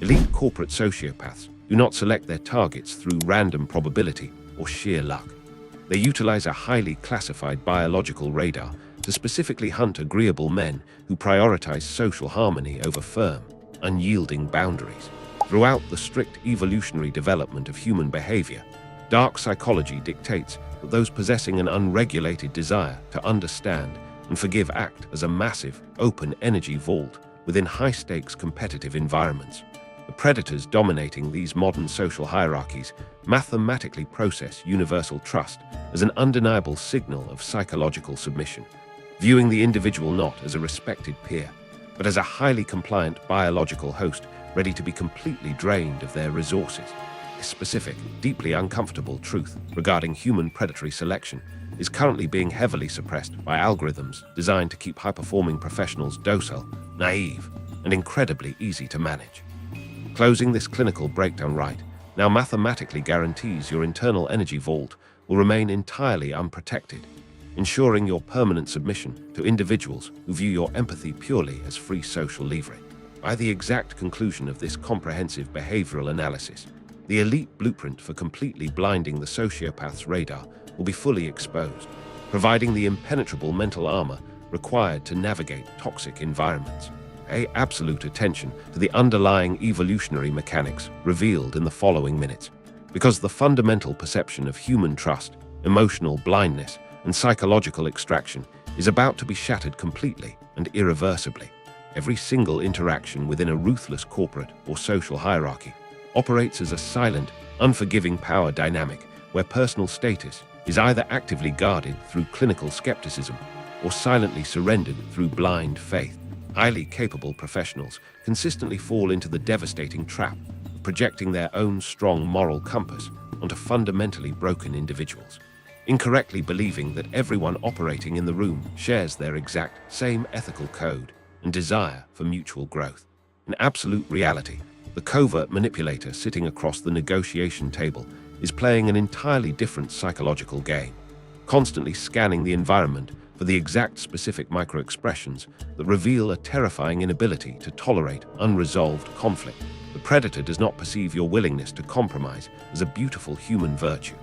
Elite corporate sociopaths do not select their targets through random probability or sheer luck. They utilize a highly classified biological radar to specifically hunt agreeable men who prioritize social harmony over firm, unyielding boundaries. Throughout the strict evolutionary development of human behavior, dark psychology dictates that those possessing an unregulated desire to understand and forgive act as a massive, open energy vault within high-stakes competitive environments. The predators dominating these modern social hierarchies mathematically process universal trust as an undeniable signal of psychological submission, viewing the individual not as a respected peer, but as a highly compliant biological host ready to be completely drained of their resources. This specific, deeply uncomfortable truth regarding human predatory selection is currently being heavily suppressed by algorithms designed to keep high-performing professionals docile, naive, and incredibly easy to manage. Closing this clinical breakdown right now mathematically guarantees your internal energy vault will remain entirely unprotected, ensuring your permanent submission to individuals who view your empathy purely as free social leverage. By the exact conclusion of this comprehensive behavioral analysis, the elite blueprint for completely blinding the sociopath's radar will be fully exposed, providing the impenetrable mental armor required to navigate toxic environments. Pay absolute attention to the underlying evolutionary mechanics revealed in the following minutes, because the fundamental perception of human trust, emotional blindness, and psychological extraction is about to be shattered completely and irreversibly. Every single interaction within a ruthless corporate or social hierarchy operates as a silent, unforgiving power dynamic where personal status is either actively guarded through clinical skepticism or silently surrendered through blind faith. Highly capable professionals consistently fall into the devastating trap of projecting their own strong moral compass onto fundamentally broken individuals, incorrectly believing that everyone operating in the room shares their exact same ethical code and desire for mutual growth. In absolute reality, the covert manipulator sitting across the negotiation table is playing an entirely different psychological game, constantly scanning the environment for the exact specific microexpressions that reveal a terrifying inability to tolerate unresolved conflict. The predator does not perceive your willingness to compromise as a beautiful human virtue.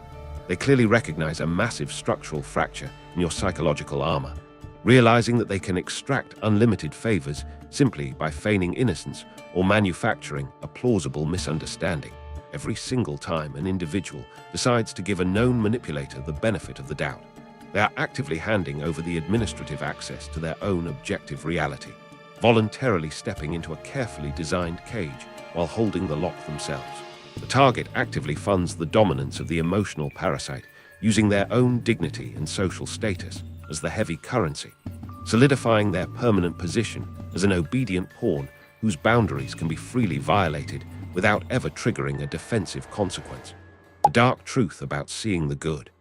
They clearly recognize a massive structural fracture in your psychological armor, realizing that they can extract unlimited favors simply by feigning innocence or manufacturing a plausible misunderstanding. Every single time an individual decides to give a known manipulator the benefit of the doubt, they are actively handing over the administrative access to their own objective reality, voluntarily stepping into a carefully designed cage while holding the lock themselves. The target actively funds the dominance of the emotional parasite, using their own dignity and social status as the heavy currency, solidifying their permanent position as an obedient pawn whose boundaries can be freely violated without ever triggering a defensive consequence. The dark truth about seeing the good.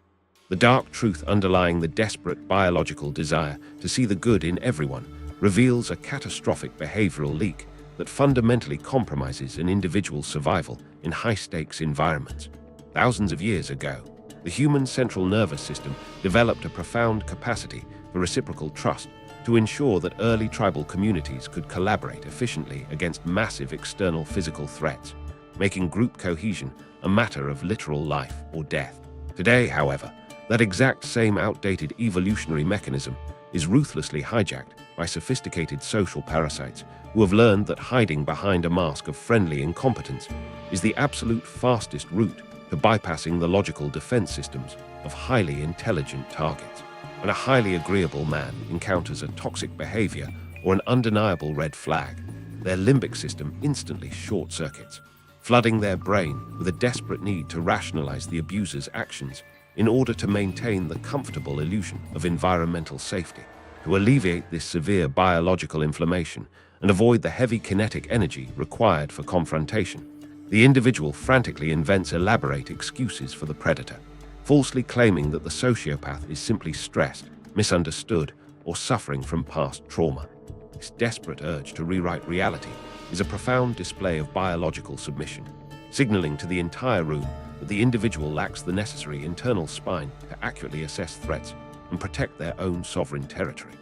The dark truth underlying the desperate biological desire to see the good in everyone reveals a catastrophic behavioral leak that fundamentally compromises an individual's survival in high-stakes environments. Thousands of years ago, the human central nervous system developed a profound capacity for reciprocal trust to ensure that early tribal communities could collaborate efficiently against massive external physical threats, making group cohesion a matter of literal life or death. Today, however, that exact same outdated evolutionary mechanism is ruthlessly hijacked by sophisticated social parasites who have learned that hiding behind a mask of friendly incompetence is the absolute fastest route to bypassing the logical defense systems of highly intelligent targets. When a highly agreeable man encounters a toxic behavior or an undeniable red flag, their limbic system instantly short-circuits, flooding their brain with a desperate need to rationalize the abuser's actions in order to maintain the comfortable illusion of environmental safety. To alleviate this severe biological inflammation and avoid the heavy kinetic energy required for confrontation, the individual frantically invents elaborate excuses for the predator, falsely claiming that the sociopath is simply stressed, misunderstood, or suffering from past trauma. This desperate urge to rewrite reality is a profound display of biological submission, signaling to the entire room that the individual lacks the necessary internal spine to accurately assess threats and protect their own sovereign territory.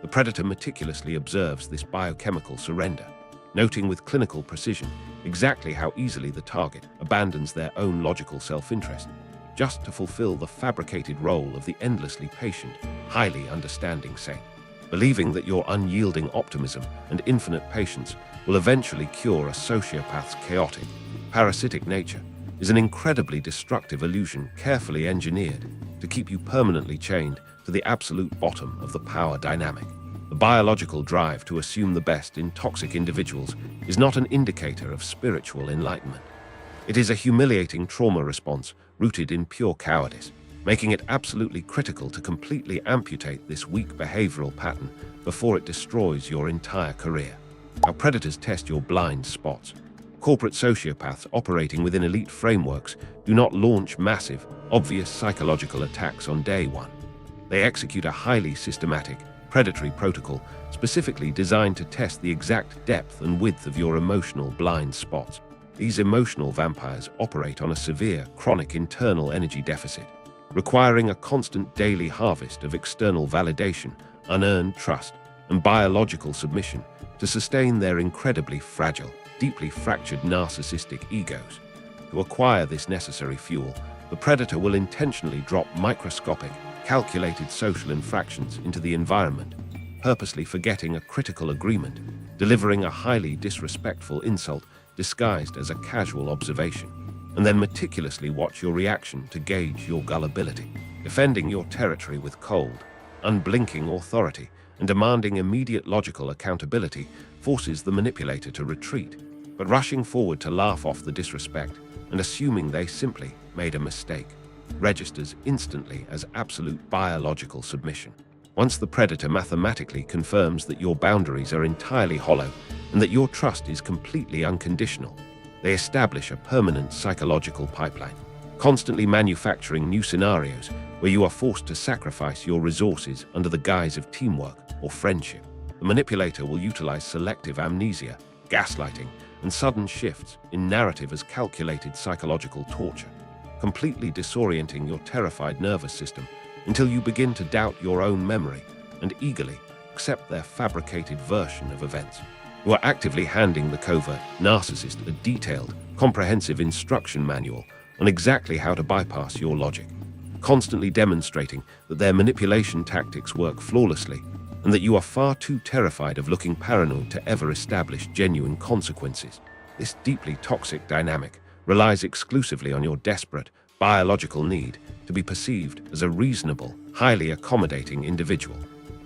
The predator meticulously observes this biochemical surrender, noting with clinical precision exactly how easily the target abandons their own logical self-interest, just to fulfill the fabricated role of the endlessly patient, highly understanding saint, believing that your unyielding optimism and infinite patience will eventually cure a sociopath's chaotic, parasitic nature is an incredibly destructive illusion carefully engineered to keep you permanently chained to the absolute bottom of the power dynamic. The biological drive to assume the best in toxic individuals is not an indicator of spiritual enlightenment. It is a humiliating trauma response rooted in pure cowardice, making it absolutely critical to completely amputate this weak behavioral pattern before it destroys your entire career. How predators test your blind spots. Corporate sociopaths operating within elite frameworks do not launch massive, obvious psychological attacks on day one. They execute a highly systematic, predatory protocol specifically designed to test the exact depth and width of your emotional blind spots. These emotional vampires operate on a severe, chronic internal energy deficit, requiring a constant daily harvest of external validation, unearned trust, and biological submission to sustain their incredibly fragile, deeply fractured narcissistic egos. To acquire this necessary fuel, the predator will intentionally drop microscopic, calculated social infractions into the environment, purposely forgetting a critical agreement, delivering a highly disrespectful insult disguised as a casual observation, and then meticulously watch your reaction to gauge your gullibility, defending your territory with cold, unblinking authority, and demanding immediate logical accountability forces the manipulator to retreat, but rushing forward to laugh off the disrespect and assuming they simply made a mistake registers instantly as absolute biological submission. Once the predator mathematically confirms that your boundaries are entirely hollow and that your trust is completely unconditional, they establish a permanent psychological pipeline, constantly manufacturing new scenarios where you are forced to sacrifice your resources under the guise of teamwork or friendship. The manipulator will utilize selective amnesia, gaslighting, and sudden shifts in narrative as calculated psychological torture, completely disorienting your terrified nervous system until you begin to doubt your own memory and eagerly accept their fabricated version of events. You are actively handing the covert narcissist a detailed, comprehensive instruction manual on exactly how to bypass your logic, constantly demonstrating that their manipulation tactics work flawlessly and that you are far too terrified of looking paranoid to ever establish genuine consequences. This deeply toxic dynamic relies exclusively on your desperate, biological need to be perceived as a reasonable, highly accommodating individual,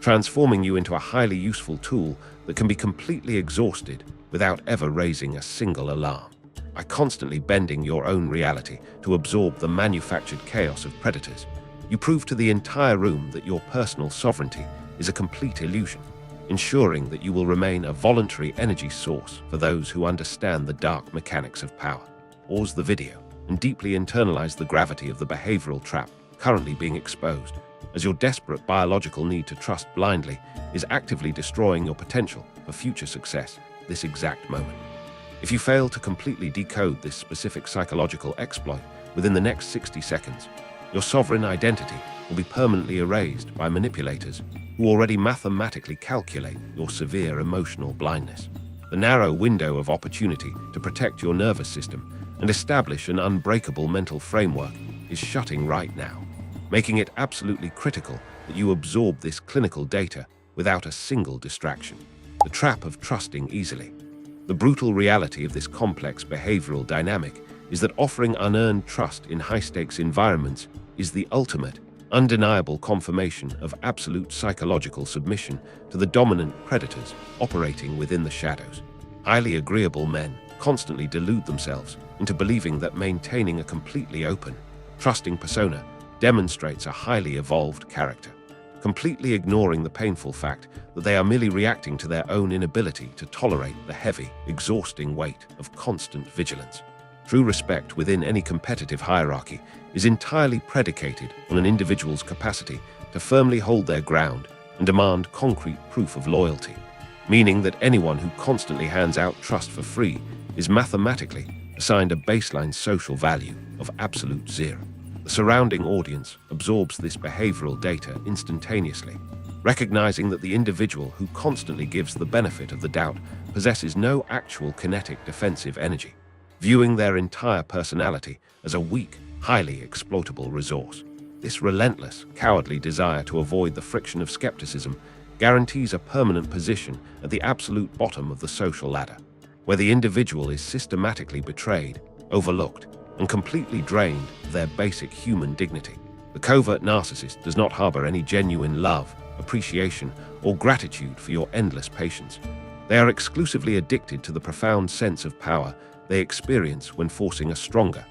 transforming you into a highly useful tool that can be completely exhausted without ever raising a single alarm. By constantly bending your own reality to absorb the manufactured chaos of predators, you prove to the entire room that your personal sovereignty is a complete illusion, ensuring that you will remain a voluntary energy source for those who understand the dark mechanics of power. Pause the video and deeply internalize the gravity of the behavioral trap currently being exposed, as your desperate biological need to trust blindly is actively destroying your potential for future success at this exact moment. If you fail to completely decode this specific psychological exploit within the next 60 seconds, your sovereign identity will be permanently erased by manipulators who already mathematically calculate your severe emotional blindness. The narrow window of opportunity to protect your nervous system and establish an unbreakable mental framework is shutting right now, making it absolutely critical that you absorb this clinical data without a single distraction. The trap of trusting easily. The brutal reality of this complex behavioral dynamic is that offering unearned trust in high-stakes environments is the ultimate, undeniable confirmation of absolute psychological submission to the dominant predators operating within the shadows. Highly agreeable men constantly delude themselves into believing that maintaining a completely open, trusting persona demonstrates a highly evolved character, completely ignoring the painful fact that they are merely reacting to their own inability to tolerate the heavy, exhausting weight of constant vigilance. True respect within any competitive hierarchy is entirely predicated on an individual's capacity to firmly hold their ground and demand concrete proof of loyalty, meaning that anyone who constantly hands out trust for free is mathematically assigned a baseline social value of absolute zero. The surrounding audience absorbs this behavioral data instantaneously, recognizing that the individual who constantly gives the benefit of the doubt possesses no actual kinetic defensive energy, viewing their entire personality as a weak, highly exploitable resource. This relentless, cowardly desire to avoid the friction of skepticism guarantees a permanent position at the absolute bottom of the social ladder, where the individual is systematically betrayed, overlooked, and completely drained of their basic human dignity. The covert narcissist does not harbor any genuine love, appreciation, or gratitude for your endless patience. They are exclusively addicted to the profound sense of power they experience when forcing a stronger,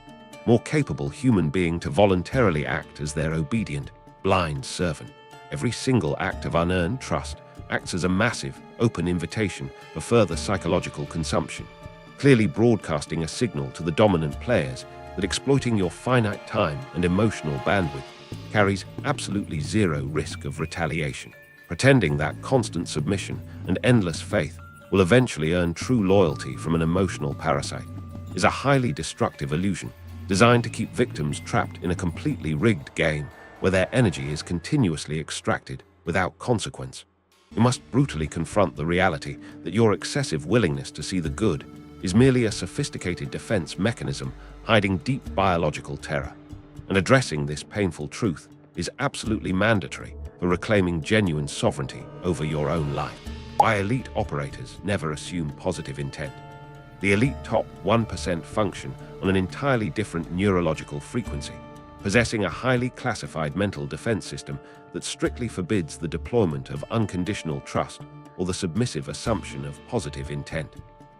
more capable human being to voluntarily act as their obedient, blind servant. Every single act of unearned trust acts as a massive, open invitation for further psychological consumption, clearly broadcasting a signal to the dominant players that exploiting your finite time and emotional bandwidth carries absolutely zero risk of retaliation. Pretending that constant submission and endless faith will eventually earn true loyalty from an emotional parasite is a highly destructive illusion designed to keep victims trapped in a completely rigged game where their energy is continuously extracted without consequence. You must brutally confront the reality that your excessive willingness to see the good is merely a sophisticated defense mechanism hiding deep biological terror. And addressing this painful truth is absolutely mandatory for reclaiming genuine sovereignty over your own life. Why elite operators never assume positive intent. The elite top 1% function on an entirely different neurological frequency, possessing a highly classified mental defense system that strictly forbids the deployment of unconditional trust or the submissive assumption of positive intent.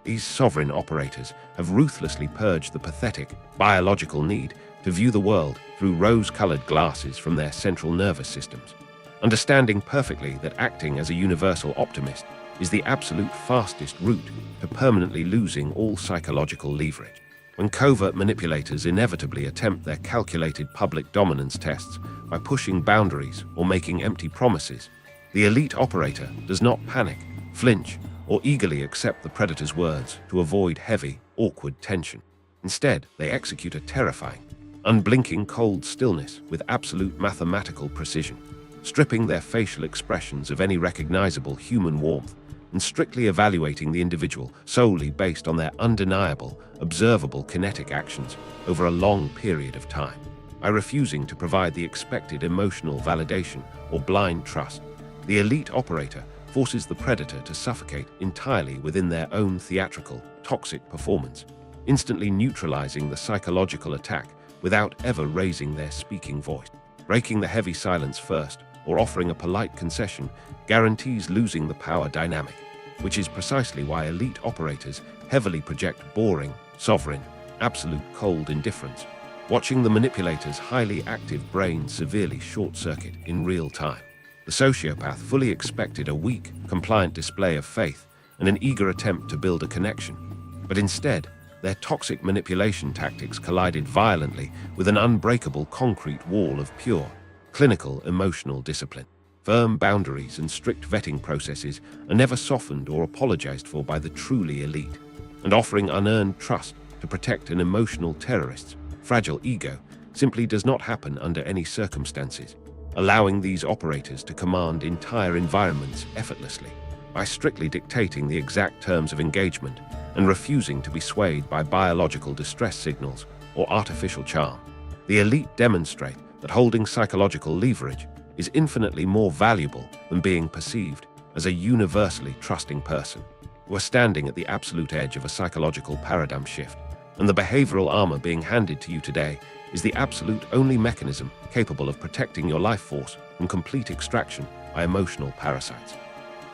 These sovereign operators have ruthlessly purged the pathetic, biological need to view the world through rose-colored glasses from their central nervous systems, understanding perfectly that acting as a universal optimist is the absolute fastest route to permanently losing all psychological leverage. When covert manipulators inevitably attempt their calculated public dominance tests by pushing boundaries or making empty promises, the elite operator does not panic, flinch, or eagerly accept the predator's words to avoid heavy, awkward tension. Instead, they execute a terrifying, unblinking cold stillness with absolute mathematical precision, stripping their facial expressions of any recognizable human warmth and strictly evaluating the individual solely based on their undeniable, observable kinetic actions over a long period of time. By refusing to provide the expected emotional validation or blind trust, the elite operator forces the predator to suffocate entirely within their own theatrical, toxic performance, instantly neutralizing the psychological attack without ever raising their speaking voice. Breaking the heavy silence first, or offering a polite concession, guarantees losing the power dynamic, which is precisely why elite operators heavily project boring, sovereign, absolute cold indifference, watching the manipulator's highly active brain severely short-circuit in real time. The sociopath fully expected a weak, compliant display of faith and an eager attempt to build a connection, but instead, their toxic manipulation tactics collided violently with an unbreakable concrete wall of pure, clinical emotional discipline. Firm boundaries and strict vetting processes are never softened or apologized for by the truly elite, and offering unearned trust to protect an emotional terrorist's fragile ego simply does not happen under any circumstances, allowing these operators to command entire environments effortlessly by strictly dictating the exact terms of engagement and refusing to be swayed by biological distress signals or artificial charm. The elite demonstrate that holding psychological leverage is infinitely more valuable than being perceived as a universally trusting person. You are standing at the absolute edge of a psychological paradigm shift, and the behavioral armor being handed to you today is the absolute only mechanism capable of protecting your life force from complete extraction by emotional parasites.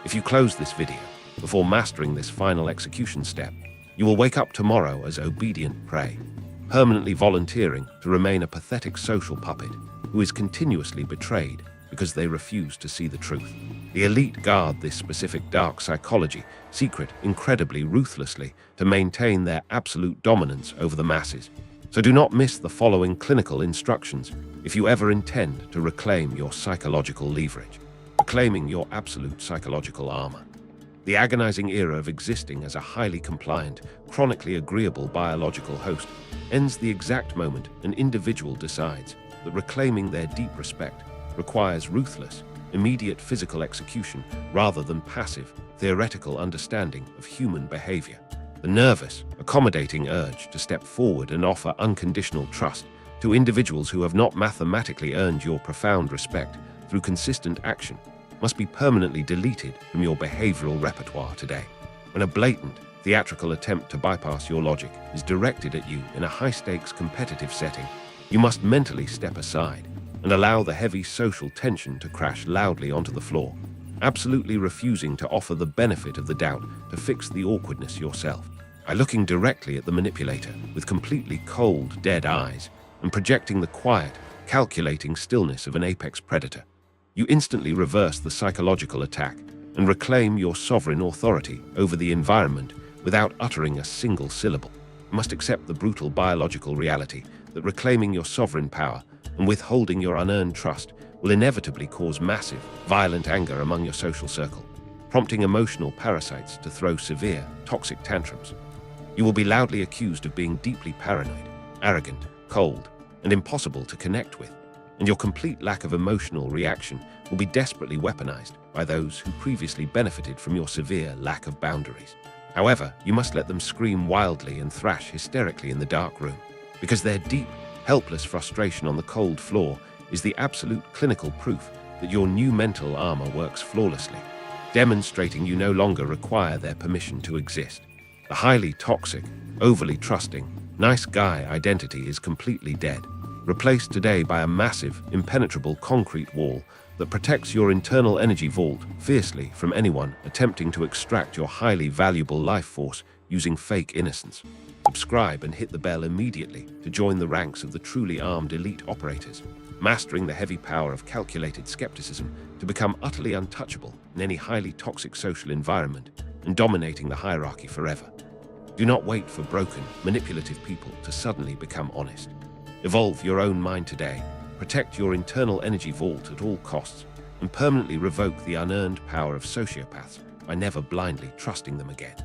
If you close this video before mastering this final execution step, you will wake up tomorrow as obedient prey, permanently volunteering to remain a pathetic social puppet who is continuously betrayed because they refuse to see the truth. The elite guard this specific dark psychology secret incredibly ruthlessly to maintain their absolute dominance over the masses. So do not miss the following clinical instructions if you ever intend to reclaim your psychological leverage. Reclaiming your absolute psychological armor. The agonizing era of existing as a highly compliant, chronically agreeable biological host ends the exact moment an individual decides that reclaiming their deep respect requires ruthless, immediate physical execution rather than passive, theoretical understanding of human behavior. The nervous, accommodating urge to step forward and offer unconditional trust to individuals who have not mathematically earned your profound respect through consistent action must be permanently deleted from your behavioral repertoire today. When a blatant, theatrical attempt to bypass your logic is directed at you in a high-stakes competitive setting, you must mentally step aside and allow the heavy social tension to crash loudly onto the floor, absolutely refusing to offer the benefit of the doubt to fix the awkwardness yourself. By looking directly at the manipulator with completely cold, dead eyes and projecting the quiet, calculating stillness of an apex predator, you instantly reverse the psychological attack and reclaim your sovereign authority over the environment without uttering a single syllable. You must accept the brutal biological reality that reclaiming your sovereign power and withholding your unearned trust will inevitably cause massive, violent anger among your social circle, prompting emotional parasites to throw severe, toxic tantrums. You will be loudly accused of being deeply paranoid, arrogant, cold, and impossible to connect with, and your complete lack of emotional reaction will be desperately weaponized by those who previously benefited from your severe lack of boundaries. However, you must let them scream wildly and thrash hysterically in the dark room, because their deep, helpless frustration on the cold floor is the absolute clinical proof that your new mental armor works flawlessly, demonstrating you no longer require their permission to exist. The highly toxic, overly trusting, nice guy identity is completely dead, replaced today by a massive, impenetrable concrete wall that protects your internal energy vault fiercely from anyone attempting to extract your highly valuable life force using fake innocence. Subscribe and hit the bell immediately to join the ranks of the truly armed elite operators, mastering the heavy power of calculated skepticism to become utterly untouchable in any highly toxic social environment and dominating the hierarchy forever. Do not wait for broken, manipulative people to suddenly become honest. Evolve your own mind today, protect your internal energy vault at all costs, and permanently revoke the unearned power of sociopaths by never blindly trusting them again.